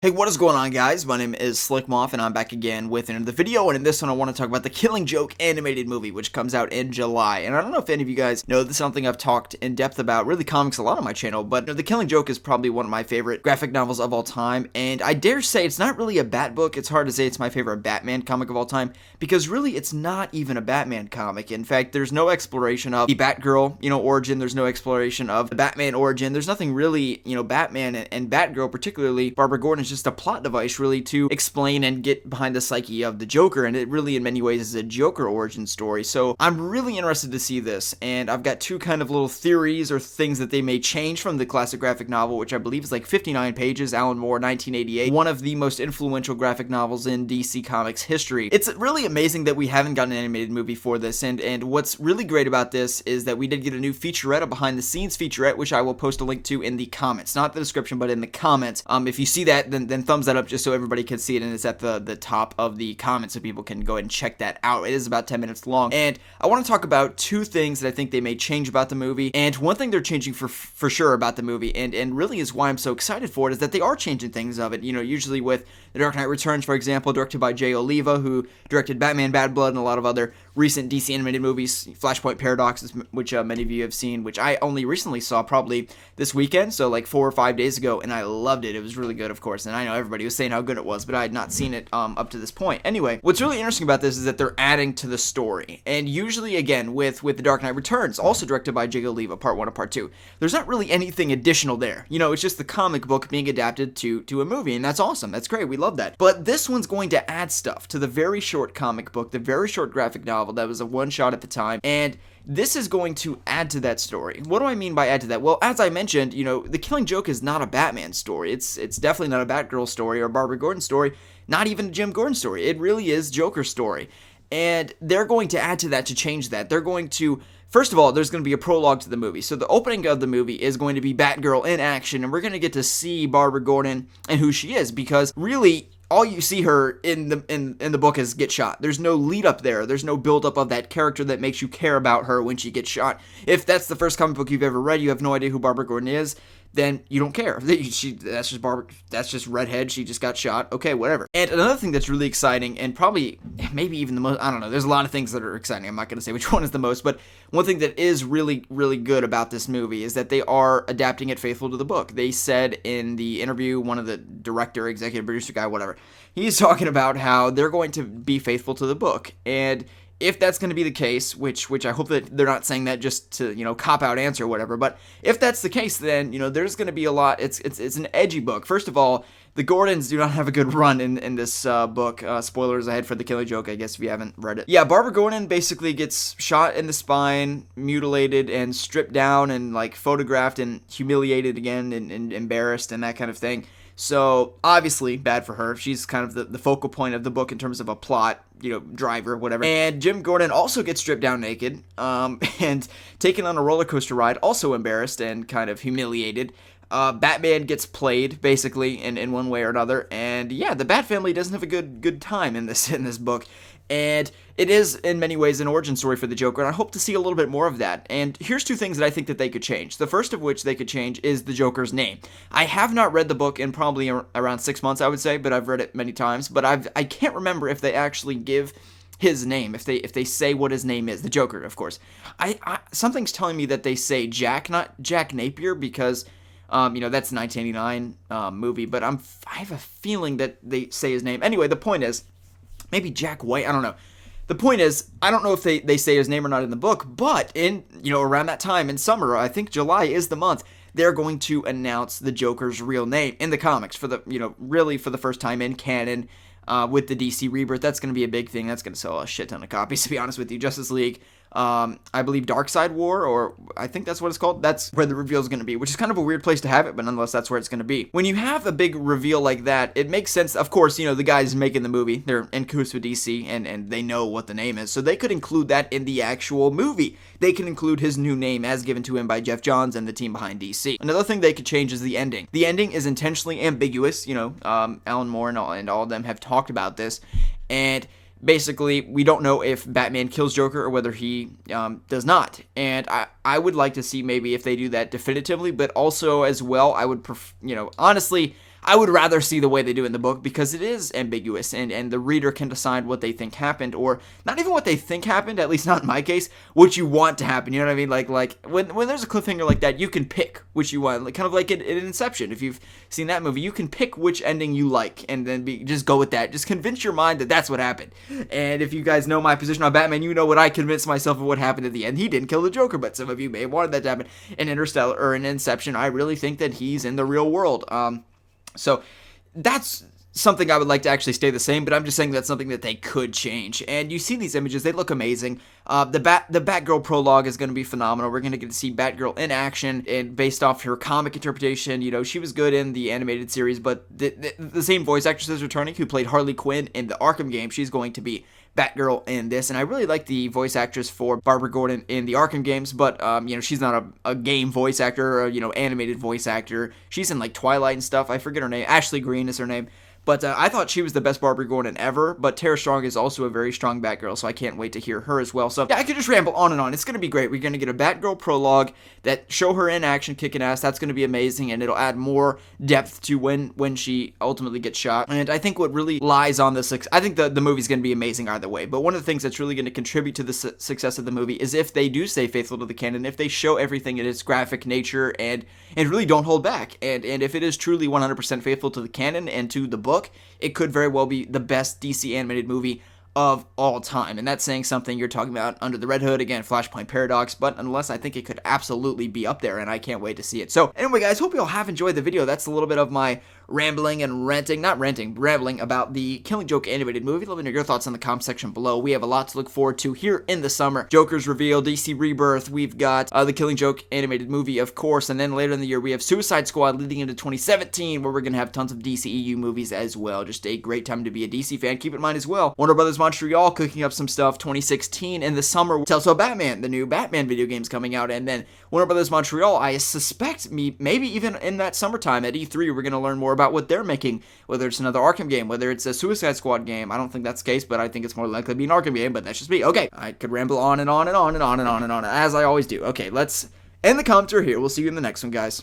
Hey, what is going on, guys? My name is Slcmof, and I'm back again with another video, and in this one I want to talk about the Killing Joke animated movie, which comes out in July. And I don't know if any of you guys know, this is something I've talked in depth about, really comics a lot on my channel, but the Killing Joke is probably one of my favorite graphic novels of all time, and I dare say it's not really a Bat book. It's hard to say it's my favorite Batman comic of all time, because really it's not even a Batman comic. In fact, there's no exploration of the Batgirl, origin. There's no exploration of the Batman origin. There's nothing really, Batman and Batgirl, particularly Barbara Gordon, just a plot device really to explain and get behind the psyche of the Joker, and it really in many ways is a Joker origin story. So I'm really interested to see this, and I've got two kind of little theories or things that they may change from the classic graphic novel, which I believe is like 59 pages, Alan Moore, 1988, one of the most influential graphic novels in DC Comics history. It's really amazing that we haven't gotten an animated movie for this, and what's really great about this is that we did get a new featurette, a behind the scenes featurette, which I will post a link to in the comments, not the description, but in the comments. If you see that, then thumbs that up just so everybody can see it, and it's at the top of the comments so people can go ahead and check that out. It is about 10 minutes long, and I want to talk about two things that I think they may change about the movie, and one thing they're changing for sure about the movie, and really is why I'm so excited for it, is that they are changing things of it. Usually with The Dark Knight Returns, for example, directed by Jay Oliva, who directed Batman Bad Blood and a lot of other recent DC animated movies, Flashpoint Paradox, which many of you have seen, which I only recently saw probably this weekend, so like 4 or 5 days ago, and I loved it. It was really good, of course, and I know everybody was saying how good it was, but I had not seen it up to this point. Anyway, what's really interesting about this is that they're adding to the story, and usually, again, with The Dark Knight Returns, also directed by Jay Oliva, Part 1 and Part 2, there's not really anything additional there. It's just the comic book being adapted to a movie, and that's awesome. That's great. We love that. But this one's going to add stuff to the very short comic book, the very short graphic novel that was a one-shot at the time, and this is going to add to that story. What do I mean by add to that? Well, as I mentioned, The Killing Joke is not a Batman story. It's definitely not a Batgirl story or a Barbara Gordon story, not even a Jim Gordon story. It really is Joker's story. And they're going to add to that to change that. They're going to, first of all, there's going to be a prologue to the movie. So the opening of the movie is going to be Batgirl in action, and we're going to get to see Barbara Gordon and who she is, because really, all you see her in the book is get shot. There's no lead up there. There's no build up of that character that makes you care about her when she gets shot. If that's the first comic book you've ever read, you have no idea who Barbara Gordon is, then you don't care. That's just Barbara. That's just redhead. She just got shot. Okay, whatever. And another thing that's really exciting, and probably maybe even the most, I don't know. There's a lot of things that are exciting. I'm not going to say which one is the most, but one thing that is really, really good about this movie is that they are adapting it faithful to the book. They said in the interview, one of the director, executive producer guy, whatever, he's talking about how they're going to be faithful to the book. And if that's going to be the case, which I hope that they're not saying that just to, cop out answer or whatever, but if that's the case, then, there's going to be a lot. It's an edgy book. First of all, the Gordons do not have a good run in this book. Spoilers ahead for The Killing Joke, I guess, if you haven't read it. Yeah, Barbara Gordon basically gets shot in the spine, mutilated, and stripped down, and, photographed and humiliated again, and embarrassed, and that kind of thing. So, obviously, bad for her. She's kind of the focal point of the book in terms of a plot, driver, whatever. And Jim Gordon also gets stripped down naked, and taken on a roller coaster ride, also embarrassed and kind of humiliated. Batman gets played, basically, in one way or another, and yeah, the Bat family doesn't have a good time in this book, and it is, in many ways, an origin story for the Joker, and I hope to see a little bit more of that. And here's two things that I think that they could change. The first of which they could change is the Joker's name. I have not read the book in probably around 6 months, I would say, but I've read it many times, but I can't remember if they actually give his name, if they say what his name is, the Joker, of course. Something's telling me that they say Jack, not Jack Napier, because that's a 1989 movie, but I have a feeling that they say his name. Anyway, the point is, maybe Jack White, I don't know. The point is, I don't know if they say his name or not in the book, but in, around that time in summer, I think July is the month, they're going to announce the Joker's real name in the comics for the, really for the first time in canon, with the DC Rebirth. That's going to be a big thing. That's going to sell a shit ton of copies, to be honest with you. Justice League, I believe Darkseid War, or I think that's what it's called. That's where the reveal is going to be, which is kind of a weird place to have it, but nonetheless, that's where it's going to be. When you have a big reveal like that, it makes sense. Of course, the guys making the movie, they're in cahoots with DC, and they know what the name is, so they could include that in the actual movie. They can include his new name as given to him by Jeff Johns and the team behind DC. Another thing they could change is the ending. The ending is intentionally ambiguous. Alan Moore and all of them have talked about this, and basically, we don't know if Batman kills Joker or whether he does not. And I would like to see maybe if they do that definitively, but also as well, I would, honestly, I would rather see the way they do in the book because it is ambiguous and the reader can decide what they think happened, or not even what they think happened, at least not in my case, what you want to happen. You know what I mean? Like when there's a cliffhanger like that, you can pick which you want, like kind of like in Inception. If you've seen that movie, you can pick which ending you like and then just go with that. Just convince your mind that that's what happened. And if you guys know my position on Batman, you know what I convinced myself of what happened at the end. He didn't kill the Joker, but some of you may have wanted that to happen. In Interstellar or in Inception, I really think that he's in the real world. So that's something I would like to actually stay the same, but I'm just saying that's something that they could change. And you see these images, they look amazing. The Batgirl prologue is going to be phenomenal. We're going to get to see Batgirl in action, and based off her comic interpretation, you know, she was good in the animated series, but the same voice actress is returning who played Harley Quinn in the Arkham game. She's going to be Batgirl in this, and I really like the voice actress for Barbara Gordon in the Arkham games, but, you know, she's not a game voice actor or, you know, animated voice actor. She's in, like, Twilight and stuff. I forget her name. Ashley Greene is her name. But I thought she was the best Barbara Gordon ever, but Tara Strong is also a very strong Batgirl, so I can't wait to hear her as well. So, yeah, I could just ramble on and on. It's going to be great. We're going to get a Batgirl prologue that show her in action kicking ass. That's going to be amazing, and it'll add more depth to when she ultimately gets shot. And I think what really lies on this, I think the movie's going to be amazing either way, but one of the things that's really going to contribute to the success of the movie is if they do stay faithful to the canon, if they show everything in its graphic nature and really don't hold back. And if it is truly 100% faithful to the canon and to the book, it could very well be the best DC animated movie of all time, and that's saying something. You're talking about Under the Red Hood, again, Flashpoint Paradox, but nonetheless, I think it could absolutely be up there, and I can't wait to see it. So, anyway, guys, hope you all have enjoyed the video. That's a little bit of my rambling about the Killing Joke animated movie. Let me know your thoughts in the comment section below. We have a lot to look forward to here in the summer. Joker's reveal, DC Rebirth, we've got the Killing Joke animated movie, of course, and then later in the year, we have Suicide Squad leading into 2017, where we're going to have tons of DCEU movies as well. Just a great time to be a DC fan. Keep in mind as well, Warner Brothers Montreal cooking up some stuff. 2016 in the summer, Telltale Batman, the new Batman video game's coming out, and then Warner Brothers Montreal, I suspect maybe even in that summertime at E3, we're going to learn more about what they're making, whether it's another Arkham game, whether it's a Suicide Squad game. I don't think that's the case, but I think it's more likely to be an Arkham game, but that's just me. Okay, I could ramble on and on and on and on and on and on, as I always do. Okay, let's end the commentary here. We'll see you in the next one, guys.